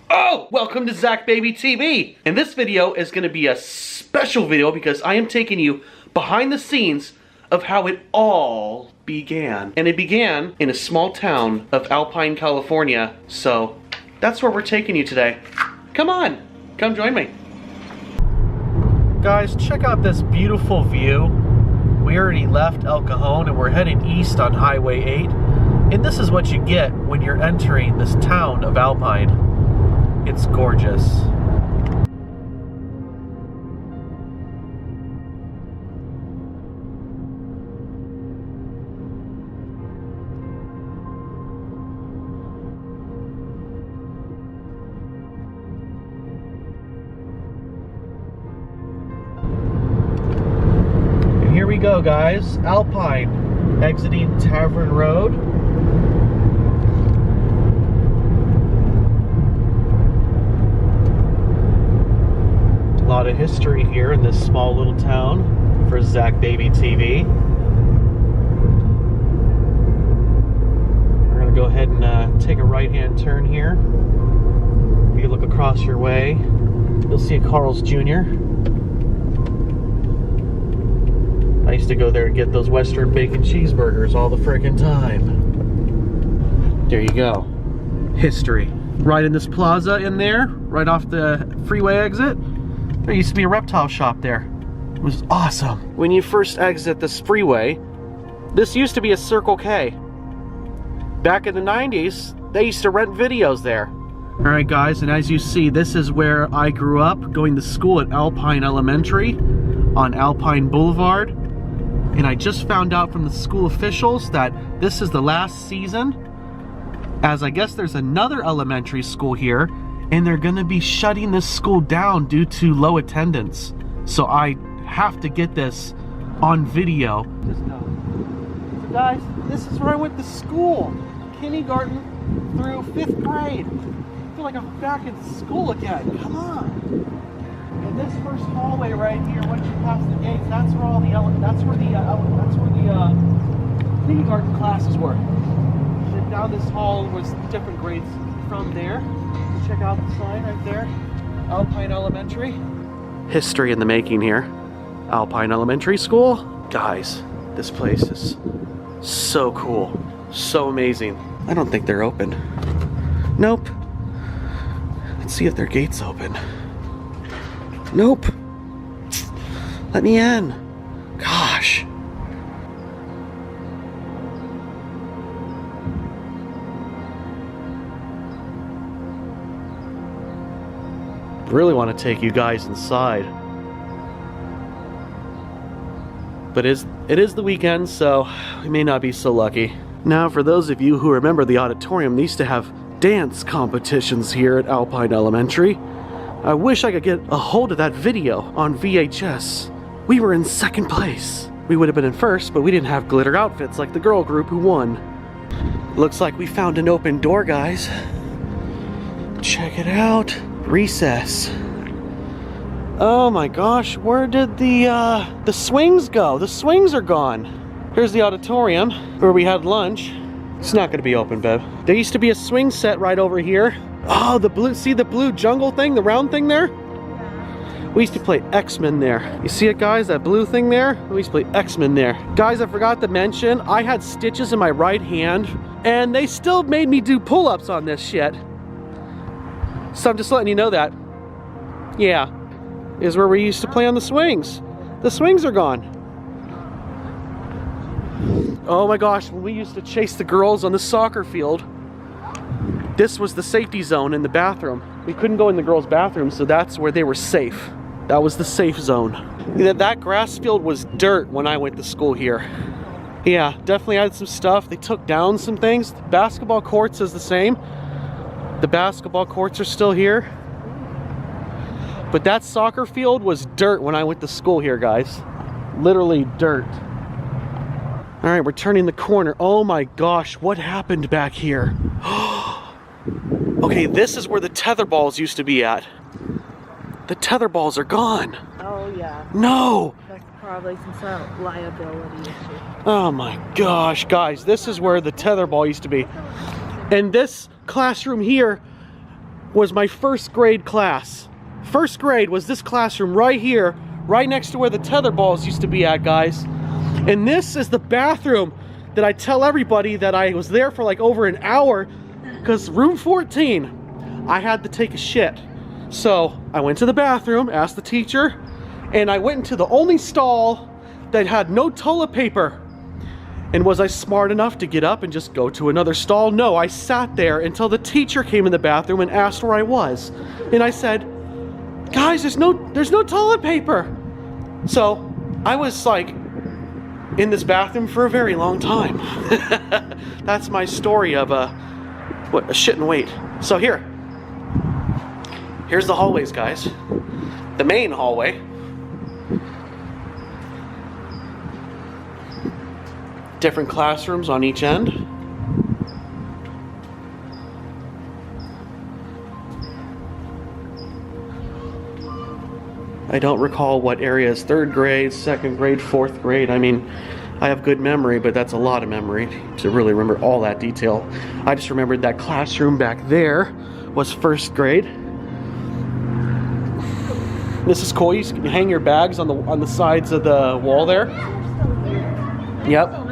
Oh, welcome to Zach Baby TV. And this video is going to be a special video because I am taking you behind the scenes of how it all began. And it began in a small town of Alpine, California. So that's where we're taking you today. Come on, come join me. Guys, check out this beautiful view. We already left El Cajon and we're heading east on Highway 8. And this is what you get when you're entering this town of Alpine. It's gorgeous. And here we go, guys. Alpine, exiting Tavern Road. A lot of history here in this small little town for Zach Baby TV. We're going to go ahead and take a right-hand turn here. If you look across your way, you'll see a Carl's Jr. I used to go there and get those Western bacon cheeseburgers all the frickin' time. There you go. History. Right in this plaza in there, right off the freeway exit. There used to be a reptile shop there. It was awesome. When you first exit this freeway, this used to be a Circle K. Back in the 90s, they used to rent videos there. Alright guys, and as you see, this is where I grew up, going to school at Alpine Elementary on Alpine Boulevard. And I just found out from the school officials that this is the last season, as I guess there's another elementary school here, and they're gonna be shutting this school down due to low attendance. So I have to get this on video. So guys, this is where I went to school. Kindergarten through 5th grade. I feel like I'm back in school again. Come on. And this first hallway right here, once you pass the gates, that's where all the kindergarten classes were. And down this hall was different grades from there. Check out the sign right there, Alpine Elementary. History in the making here. Alpine Elementary School. Guys, this place is so cool, so amazing. I don't think they're open. Nope. Let's see if their gate's open. Nope. Let me in. Gosh. Really want to take you guys inside, but it is the weekend, so we may not be so lucky. Now, for those of you who remember the auditorium, they used to have dance competitions here at Alpine Elementary. I wish I could get a hold of that video on VHS. We were in 2nd place. We would have been in 1st, but we didn't have glitter outfits like the girl group who won. Looks like we found an open door, guys. Check it out. Recess. Oh my gosh, where did the swings go? The swings are gone. Here's the auditorium where we had lunch. It's not gonna be open, babe. There used to be a swing set right over here. Oh, the blue, see the blue jungle thing, the round thing there? We used to play X-Men there. You see it, guys, that blue thing there? We used to play X-Men there. Guys, I forgot to mention, I had stitches in my right hand and they still made me do pull-ups on this shit. So I'm just letting you know that. Yeah, is where we used to play on the swings. The swings are gone. Oh my gosh, when we used to chase the girls on the soccer field, this was the safety zone in the bathroom. We couldn't go in the girls' bathroom, so that's where they were safe. That was the safe zone. That grass field was dirt when I went to school here. Yeah, definitely had some stuff. They took down some things. The basketball courts is the same. The basketball courts are still here. But that soccer field was dirt when I went to school here, guys. Literally dirt. All right, we're turning the corner. Oh my gosh, what happened back here? Okay, this is where the tetherballs used to be at. The tetherballs are gone. Oh yeah. No! That's probably some sort of liability issue. Oh my gosh, guys, this is where the tetherball used to be. And this classroom here was my first grade class. First grade was this classroom right here, right next to where the tetherballs used to be at, guys. And this is the bathroom that I tell everybody that I was there for like over an hour, because room 14, I had to take a shit. So I went to the bathroom, asked the teacher, and I went into the only stall that had no toilet paper. And was I smart enough to get up and just go to another stall? No, I sat there until the teacher came in the bathroom and asked where I was. And I said, guys, there's no toilet paper. So I was like in this bathroom for a very long time. That's my story of a shit and wait. So here's the hallways, guys. The main hallway. Different classrooms on each end. I don't recall what area is third grade, second grade, fourth grade. I mean, I have good memory, but that's a lot of memory to really remember all that detail. I just remembered that classroom back there was first grade. This is cool. You can hang your bags on the sides of the wall there. Yep.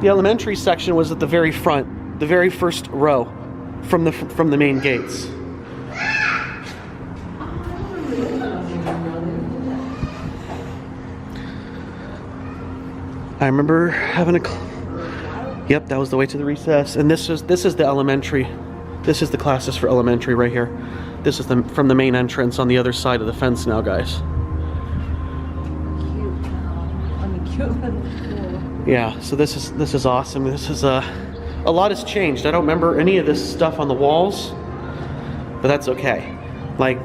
The elementary section was at the very front, the very first row from the main gates. I remember having yep, that was the way to the recess. And this is the elementary. This is the classes for elementary right here. This is from the main entrance on the other side of the fence now, guys. Yeah, so this is awesome. This is a lot has changed. I don't remember any of this stuff on the walls, but that's okay. Like,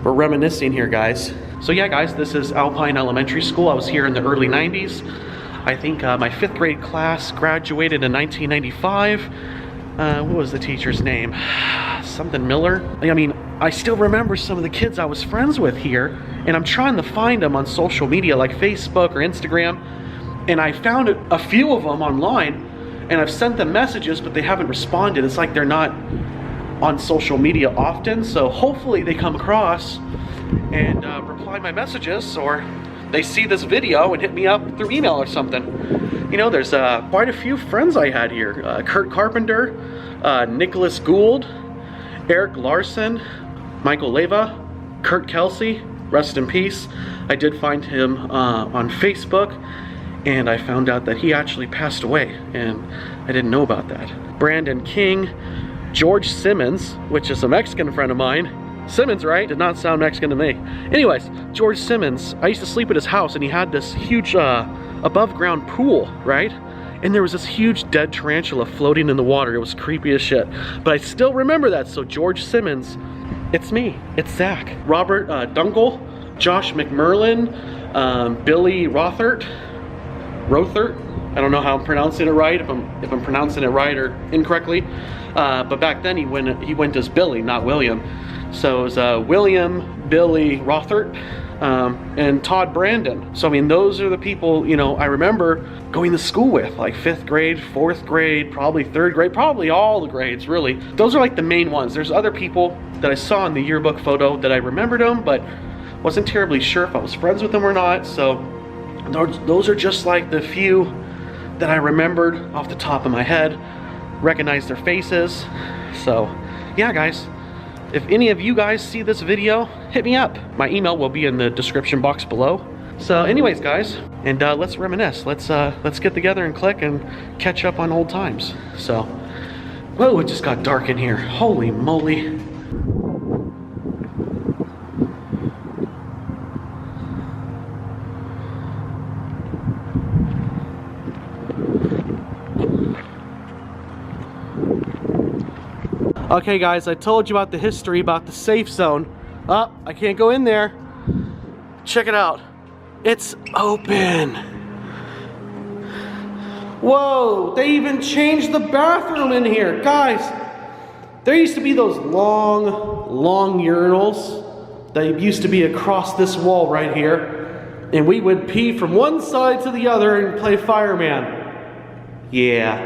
we're reminiscing here, guys. So yeah, guys, this is Alpine Elementary School. I was here in the early 90s. I think my 5th grade class graduated in 1995. What was the teacher's name? Something Miller. I mean, I still remember some of the kids I was friends with here, and I'm trying to find them on social media like Facebook or Instagram. And I found a few of them online, and I've sent them messages, but they haven't responded. It's like they're not on social media often, so hopefully they come across and reply my messages, or they see this video and hit me up through email or something. You know, there's quite a few friends I had here. Kurt Carpenter, Nicholas Gould, Eric Larson, Michael Leva, Kurt Kelsey, rest in peace. I did find him on Facebook, and I found out that he actually passed away, and I didn't know about that. Brandon King, George Simmons, which is a Mexican friend of mine. Simmons, right? Did not sound Mexican to me. Anyways, George Simmons, I used to sleep at his house, and he had this huge above ground pool, right? And there was this huge dead tarantula floating in the water. It was creepy as shit. But I still remember that. So George Simmons, it's me, it's Zach. Robert Dunkel, Josh McMerlin, Billy Rothert, I don't know how I'm pronouncing it right, if I'm pronouncing it right or incorrectly. But back then he went as Billy, not William. So it was William, Billy Rothert, and Todd Brandon. So I mean, those are the people, you know, I remember going to school with, like 5th grade, 4th grade, probably 3rd grade, probably all the grades, really. Those are like the main ones. There's other people that I saw in the yearbook photo that I remembered them, but wasn't terribly sure if I was friends with them or not. So those are just like the few that I remembered off the top of my head, recognized their faces. So yeah, guys, if any of you guys see this video, hit me up. My email will be in the description box below. So anyways, guys, and let's reminisce. Let's get together and click and catch up on old times. So, whoa, it just got dark in here. Holy moly. Okay guys, I told you about the history, about the safe zone. Oh, I can't go in there. Check it out. It's open. Whoa, they even changed the bathroom in here. Guys, there used to be those long urinals that used to be across this wall right here. And we would pee from one side to the other and play fireman. Yeah,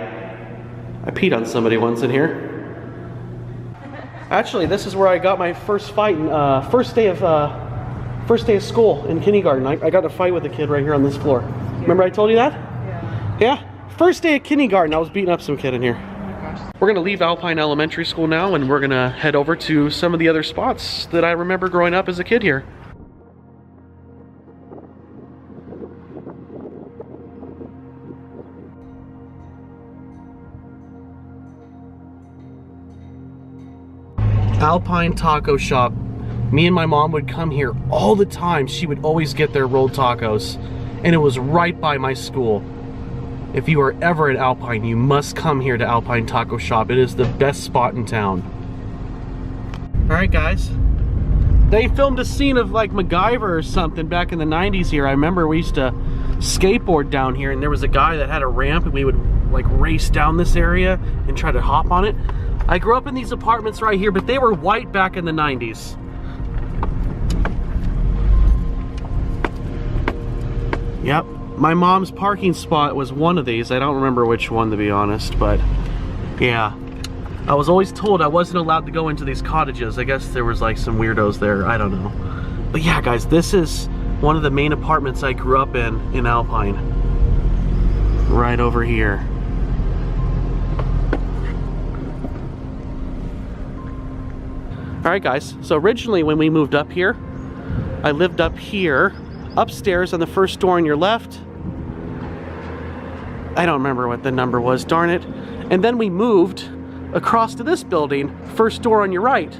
I peed on somebody once in here. Actually, this is where I got my first fight, first day of school in kindergarten. I got in a fight with a kid right here on this floor. Remember I told you that? Yeah. Yeah, first day of kindergarten, I was beating up some kid in here. We're gonna leave Alpine Elementary School now, and we're gonna head over to some of the other spots that I remember growing up as a kid here. Alpine Taco Shop. Me and my mom would come here all the time. She would always get their rolled tacos, and it was right by my school. If you are ever at Alpine, you must come here to Alpine Taco Shop. It is the best spot in town. All right, guys. They filmed a scene of like MacGyver or something back in the 90s here. I remember we used to skateboard down here, and there was a guy that had a ramp, and we would like race down this area and try to hop on it. I grew up in these apartments right here, but they were white back in the 90s. Yep, my mom's parking spot was one of these. I don't remember which one, to be honest, but yeah. I was always told I wasn't allowed to go into these cottages. I guess there was like some weirdos there, I don't know. But yeah, guys, this is one of the main apartments I grew up in Alpine. Right over here. Alright guys, so originally when we moved up here, I lived up here, upstairs on the first door on your left. I don't remember what the number was, darn it. And then we moved across to this building, first door on your right.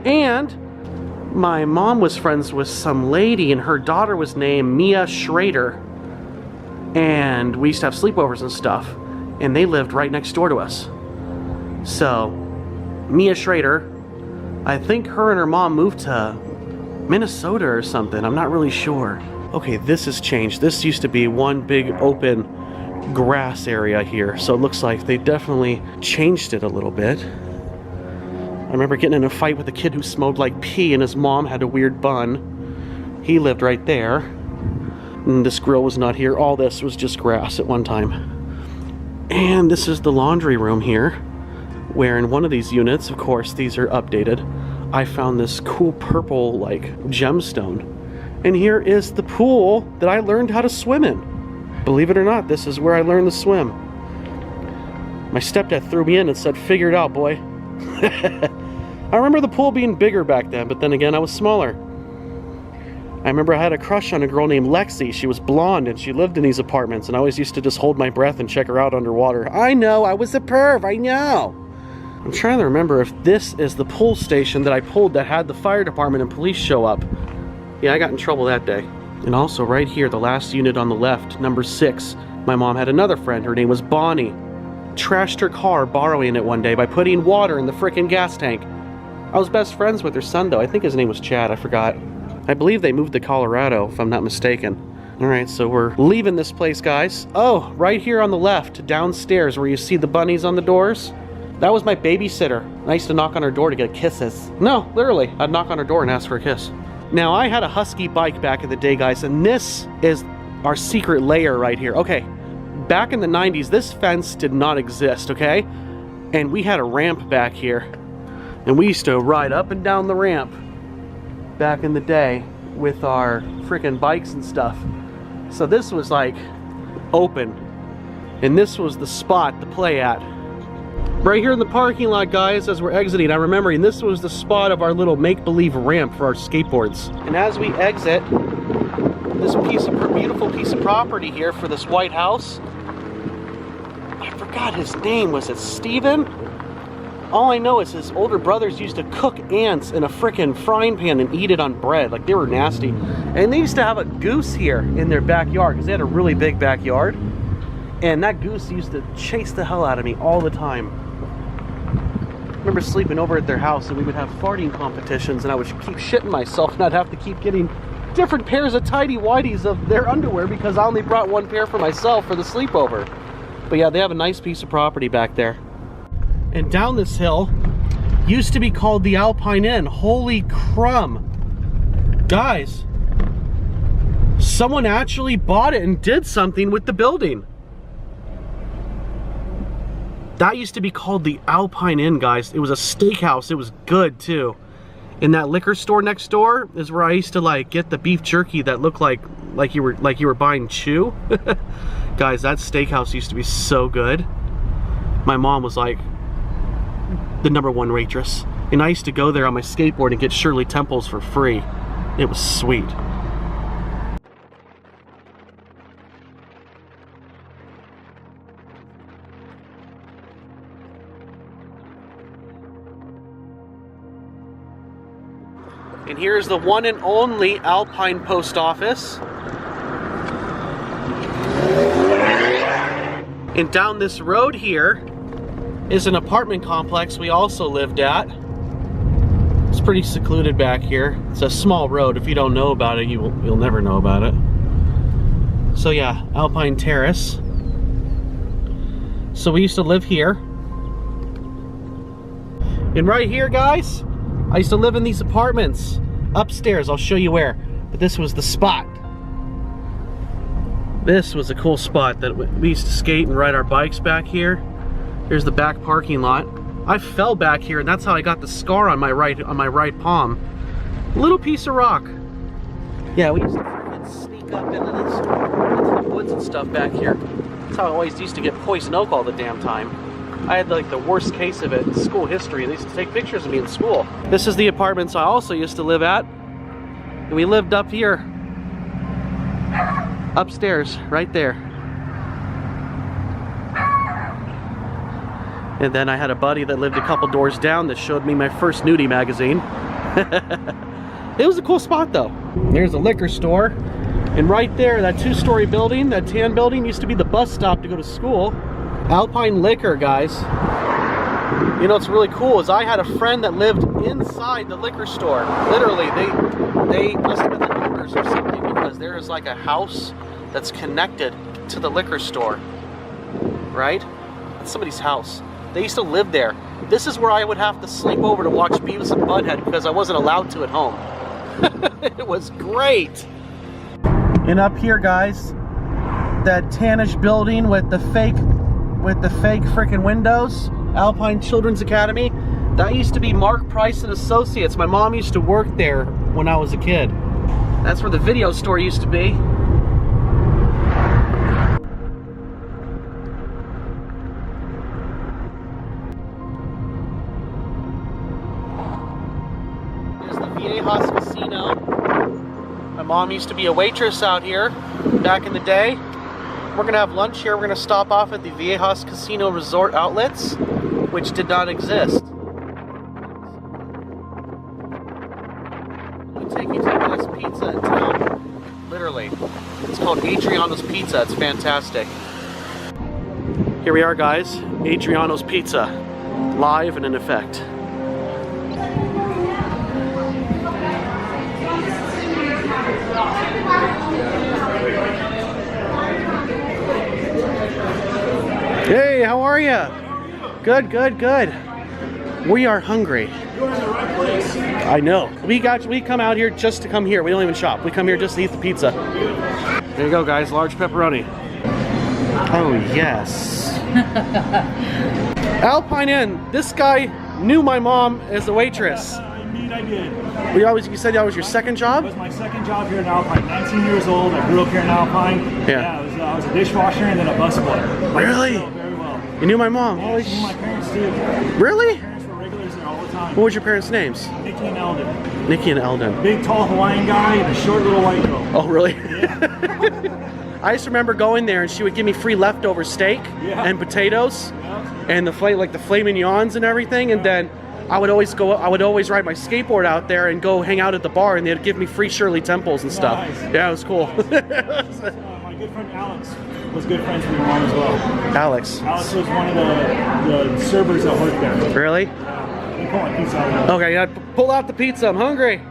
And my mom was friends with some lady, and her daughter was named Mia Schrader. And we used to have sleepovers and stuff, and they lived right next door to us. So, Mia Schrader, I think her and her mom moved to Minnesota or something. I'm not really sure. Okay, this has changed. This used to be one big open grass area here. So it looks like they definitely changed it a little bit. I remember getting in a fight with a kid who smelled like pee, and his mom had a weird bun. He lived right there. And this grill was not here. All this was just grass at one time. And this is the laundry room here, where in one of these units, of course, these are updated, I found this cool purple, like, gemstone. And here is the pool that I learned how to swim in. Believe it or not, this is where I learned to swim. My stepdad threw me in and said, "Figure it out, boy." I remember the pool being bigger back then, but then again, I was smaller. I remember I had a crush on a girl named Lexi. She was blonde and she lived in these apartments, and I always used to just hold my breath and check her out underwater. I know, I was a perv, I know. I'm trying to remember if this is the pull station that I pulled that had the fire department and police show up. Yeah, I got in trouble that day. And also right here, the last unit on the left, number 6, my mom had another friend. Her name was Bonnie. Trashed her car borrowing it one day by putting water in the frickin' gas tank. I was best friends with her son though. I think his name was Chad, I forgot. I believe they moved to Colorado, if I'm not mistaken. Alright, so we're leaving this place, guys. Oh, right here on the left, downstairs where you see the bunnies on the doors. That was my babysitter. I used to knock on her door to get kisses. No, literally, I'd knock on her door and ask for a kiss. Now, I had a Husky bike back in the day, guys, and this is our secret lair right here. Okay, back in the 90s, this fence did not exist, okay? And we had a ramp back here. And we used to ride up and down the ramp back in the day with our freaking bikes and stuff. So this was like open. And this was the spot to play at. Right here in the parking lot, guys, as we're exiting, I'm remembering this was the spot of our little make-believe ramp for our skateboards. And as we exit this beautiful piece of property here for this white house, I forgot his name. Was it Steven? All I know is his older brothers used to cook ants in a frickin' frying pan and eat it on bread. Like, they were nasty. And they used to have a goose here in their backyard because they had a really big backyard. And that goose used to chase the hell out of me all the time. I remember sleeping over at their house, and we would have farting competitions, and I would keep shitting myself, and I'd have to keep getting different pairs of tidy whities of their underwear because I only brought one pair for myself for the sleepover. But yeah, they have a nice piece of property back there. And down this hill used to be called the Alpine Inn. Holy crumb. Guys, someone actually bought it and did something with the building. That used to be called the Alpine Inn, guys. It was a steakhouse. It was good too. And that liquor store next door is where I used to like get the beef jerky that looked like you were buying chew. Guys, that steakhouse used to be so good. My mom was like the #1 waitress. And I used to go there on my skateboard and get Shirley Temples for free. It was sweet. And here's the one and only Alpine Post Office. And down this road here is an apartment complex we also lived at. It's pretty secluded back here. It's a small road. If you don't know about it, you'll never know about it. So yeah, Alpine Terrace. So we used to live here. And right here, guys, I used to live in these apartments. Upstairs, I'll show you where. But this was the spot. This was a cool spot that we used to skate and ride our bikes back here. Here's the back parking lot. I fell back here, and that's how I got the scar on my right palm. Little piece of rock. Yeah, we used to freaking sneak up into the woods and stuff back here. That's how I always used to get poison oak all the damn time. I had like the worst case of it in school history. They used to take pictures of me in school. This is the apartments I also used to live at. And we lived up here. Upstairs, right there. And then I had a buddy that lived a couple doors down that showed me my first nudie magazine. It was a cool spot though. There's a liquor store. And right there, that 2-story building, that tan building, used to be the bus stop to go to school. Alpine Liquor, guys. You know what's really cool is I had a friend that lived inside the liquor store. Literally, they must have been the owners or something, because there is like a house that's connected to the liquor store, right? It's somebody's house. They used to live there. This is where I would have to sleep over to watch Beavis and Butthead because I wasn't allowed to at home. It was great. And up here, guys, that tannish building with the fake freaking windows, Alpine Children's Academy, that used to be Mark Price and Associates. My mom used to work there when I was a kid. That's where the video store used to be. There's the Viejas Casino. My mom used to be a waitress out here back in the day. We're gonna have lunch here. We're gonna stop off at the Viejas Casino Resort Outlets, which did not exist. I'm gonna take you to the best pizza in town. Literally. It's called Adriano's Pizza. It's fantastic. Here we are, guys. Adriano's Pizza. Live and in effect. Hey, how are you? Good, good, good. We are hungry. You're in the right place. I know. We come out here just to come here. We don't even shop. We come here just to eat the pizza. There you go, guys. Large pepperoni. Oh, yes. Alpine Inn. This guy knew my mom as a waitress. Indeed, I did. You said that was your second job? It was my second job here in Alpine. 19 years old. I grew up here in Alpine. Yeah. I was a dishwasher and then a busboy. Really? Very well. You knew my mom? Yeah, Holy I knew my parents too. Really? My parents were regulars there all the time. What was your parents' names? Nikki and Eldon. Nikki and Eldon. Big, tall Hawaiian guy and a short little white girl. Oh, really? Yeah. I used to remember going there and she would give me free leftover steak and potatoes and the filet mignons and everything, and then I would always ride my skateboard out there and go hang out at the bar, and they'd give me free Shirley Temples and stuff. Nice. Yeah, it was cool. My good friend Alex was good friends with your mom as well. Alex Alex was one of the servers that worked there. Really? We call it pizza. Okay, yeah, pull out the pizza. I'm hungry.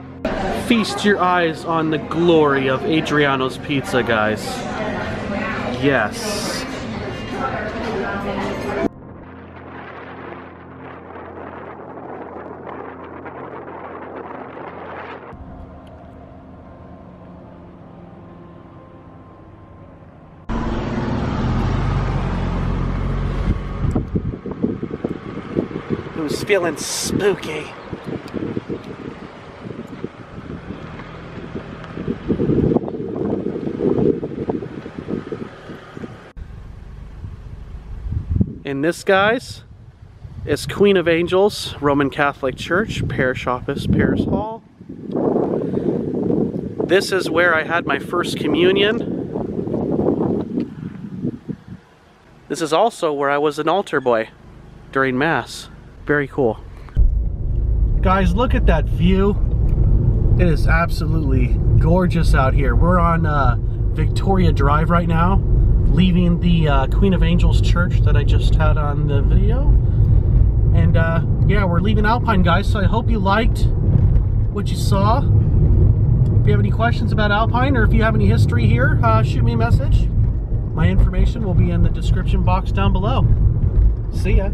Feast your eyes on the glory of Adriano's Pizza, guys. Yes. who's feeling spooky. And this, guys, is Queen of Angels, Roman Catholic Church, Parish Office, Parish Hall. This is where I had my first communion. This is also where I was an altar boy during Mass. Very cool. Guys, look at that view. It is absolutely gorgeous out here. We're on Victoria Drive right now, leaving the Queen of Angels Church that I just had on the video. And yeah, we're leaving Alpine, guys, so I hope you liked what you saw. If you have any questions about Alpine, or if you have any history here, shoot me a message. My information will be in the description box down below. See ya.